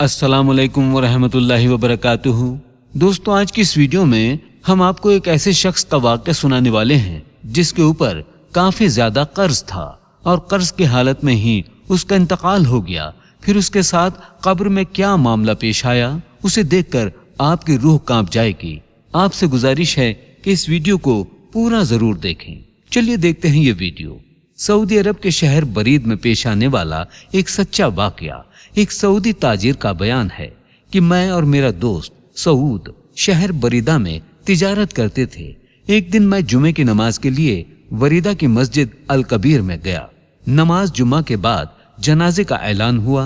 अस्सलाम वालेकुम वरहमतुल्लाहि वबरकातुहू। दोस्तों, आज की इस वीडियो में हम आपको एक ऐसे शख्स का वाक़या सुनाने वाले हैं जिसके ऊपर काफी ज्यादा कर्ज था और कर्ज की हालत में ही उसका इंतकाल हो गया। फिर उसके साथ कब्र में क्या मामला पेश आया, उसे देखकर आपकी रूह कांप जाएगी। आपसे गुजारिश है कि इस वीडियो को पूरा जरूर देखें। चलिए देखते हैं ये वीडियो। सऊदी अरब के शहर बरीद में पेश आने वाला एक सच्चा वाकया एक सऊदी ताजिर का बयान है कि मैं और मेरा दोस्त सऊद शहर बरीदा में तिजारत करते थे। एक दिन मैं जुमे की नमाज के लिए बरीदा की मस्जिद अल कबीर में गया। नमाज जुमा के बाद जनाजे का ऐलान हुआ।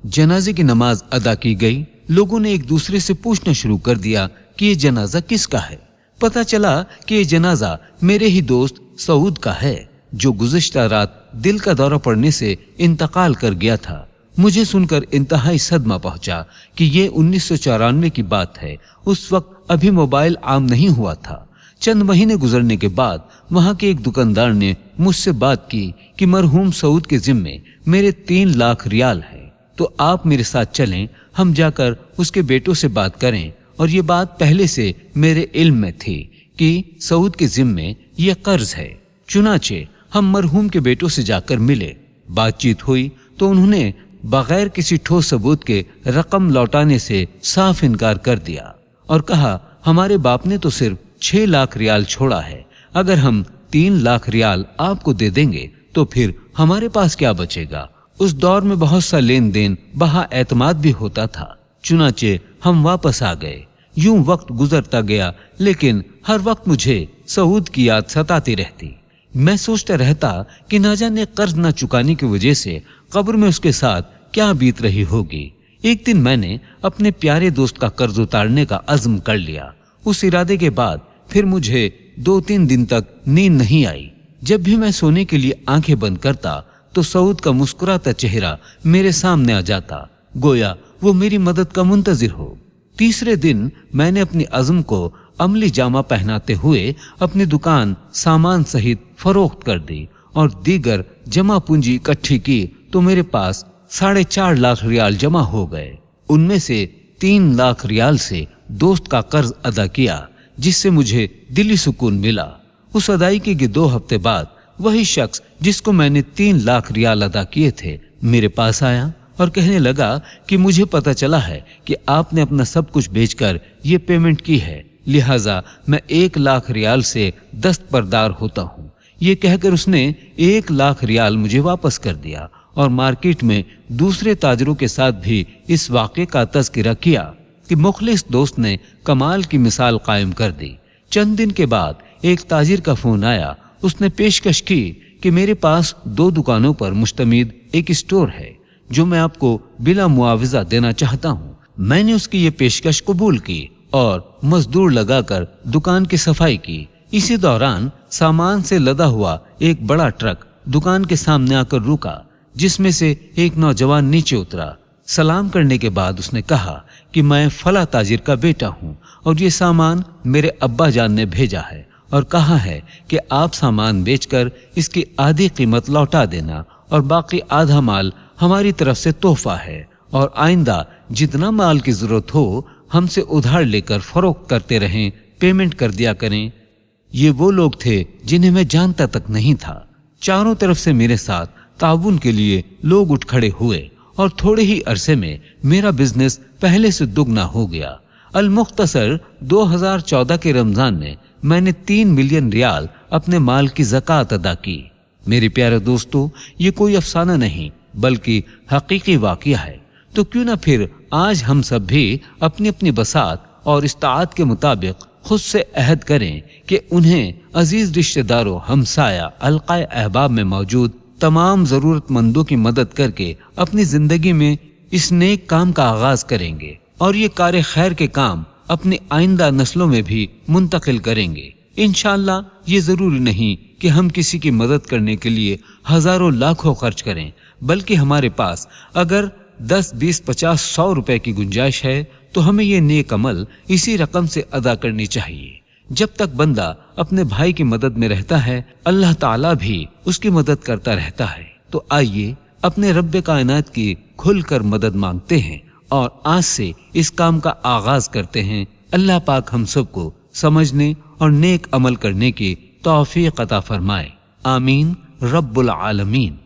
जनाजे की नमाज अदा की गई। लोगों ने एक दूसरे से पूछना शुरू कर दिया कि ये जनाजा किसका है। पता चला कि ये जनाजा मेरे ही दोस्त सऊद का है जो गुज़िश्ता रात दिल का दौरा पड़ने से इंतकाल कर गया था। मुझे सुनकर इंतहाई सदमा पहुंचा कि ये 1994 की बात है। उस वक्त अभी मोबाइल आम नहीं हुआ था। चंद महीने गुजरने के बाद वहां के एक दुकानदार ने मुझसे बात की कि मरहूम सऊद के जिम्मे मेरे 3 लाख रियाल है, तो आप मेरे साथ चलें, हम जाकर उसके बेटों से बात करें। और ये बात पहले से मेरे इल्म में थी कि सऊद के जिम्मे ये कर्ज है। चुनाचे हम मरहूम के बेटों से जाकर मिले। बातचीत हुई तो उन्होंने बगैर किसी ठोस सबूत के रकम लौटाने से साफ इनकार कर दिया और कहा, हमारे बाप ने तो सिर्फ 6 लाख रियाल छोड़ा है। अगर हम 3 लाख रियाल आपको दे देंगे तो फिर हमारे पास क्या बचेगा। उस दौर में बहुत सा लेन देन बहा एतमाद भी होता था। चुनाचे हम वापस आ गए। यूं वक्त गुजरता गया, लेकिन हर वक्त मुझे सऊद की याद सताती रहती। मैं सोचता रहता कि ना जाने कर्ज न चुकाने की वजह से कब्र में उसके साथ क्या बीत रही होगी। एक दिन मैंने अपने प्यारे दोस्त का कर्ज उतारने का अज़्म कर लिया। उस इरादे के बाद फिर मुझे 2-3 दिन तक नींद नहीं आई। जब भी मैं सोने के लिए आंखें बंद करता तो सऊद का मुस्कुराता चेहरा मेरे सामने आ जाता, गोया वो मेरी मदद का मुंतजिर हो। तीसरे दिन मैंने अपनी अज़्म को अमली जामा पहनाते हुए अपनी दुकान सामान सहित फरोख्त कर दी और दीगर जमा पूंजी इकट्ठी की तो मेरे पास 4.5 लाख रियाल जमा हो गए। उनमें से 3 लाख रियाल से दोस्त का कर्ज अदा किया, जिससे मुझे दिली सुकून मिला। उस अदायगी के 2 हफ्ते बाद वही शख्स जिसको मैंने 3 लाख रियाल अदा किए थे मेरे पास आया और कहने लगा कि मुझे पता चला है कि आपने अपना सब कुछ बेचकर ये पेमेंट की है, लिहाजा मैं 1 लाख रियाल से दस्तबरदार होता हूँ। ये कहकर उसने 1 लाख रियाल मुझे वापस कर दिया और मार्केट में दूसरे ताजरों के साथ भी इस वाक़े का तज़किरा किया कि मुखलिस दोस्त ने कमाल की मिसाल कायम कर दी। चंद दिन के बाद एक ताजिर का फोन आया। उसने पेशकश की कि मेरे पास 2 दुकानों पर मुश्तमिल एक स्टोर है जो मैं आपको बिला मुआवजा देना चाहता हूँ। मैंने उसकी ये पेशकश कबूल की और मजदूर लगाकर दुकान की सफाई की। इसी दौरान सामान से लदा हुआ एक बड़ा ट्रक दुकान के सामने आकर रुका, जिसमें से एक नौजवान नीचे उतरा। सलाम करने के बाद उसने कहा कि मैं फला ताजिर का बेटा हूँ और ये सामान मेरे अब्बा जान ने भेजा है और कहा है कि आप सामान बेचकर इसकी आधी कीमत लौटा देना और बाकी आधा माल हमारी तरफ से तोहफा है, और आइंदा जितना माल की जरूरत हो हमसे उधार लेकर फरोख्त करते रहें, पेमेंट कर दिया करें। ये वो लोग थे जिन्हें मैं जानता तक नहीं था। चारों तरफ से मेरे साथ ताउन के लिए लोग उठ खड़े हुए और थोड़े ही अरसे में मेरा बिजनेस पहले से दुगना हो गया। अल मुख्तसर 2014 के रमजान में मैंने 3 मिलियन रियाल अपने माल की ज़कात अदा की। मेरे प्यारे दोस्तों, ये कोई अफसाना नहीं बल्कि हकीकी वाक़या है। तो क्यों ना फिर आज हम सब भी अपनी अपनी बसात और इस्ताअत के मुताबिक खुद से अहद करें कि उन्हें अजीज रिश्तेदारों, हमसाया, अलकाए अहबाब में मौजूद तमाम जरूरतमंदों की मदद करके अपनी जिंदगी में इस नेक काम का आगाज करेंगे और ये कार्य खैर के काम अपनी आइंदा नस्लों में भी मुंतकिल करेंगे। इंशाअल्लाह ये जरूरी नहीं कि हम किसी की मदद करने के लिए हजारों लाखों खर्च करें, बल्कि हमारे पास अगर 10, 20, 50, 100 रुपए की गुंजाइश है तो हमें ये नेक अमल इसी रकम से अदा करनी चाहिए। जब तक बंदा अपने भाई की मदद में रहता है, अल्लाह ताला भी उसकी मदद करता रहता है। तो आइए अपने रब्बे कायनात की खुलकर मदद मांगते हैं اور آج سے اس کام کا آغاز کرتے ہیں۔ اللہ پاک ہم سب کو سمجھنے اور نیک عمل کرنے کی توفیق عطا فرمائے، آمین رب العالمین۔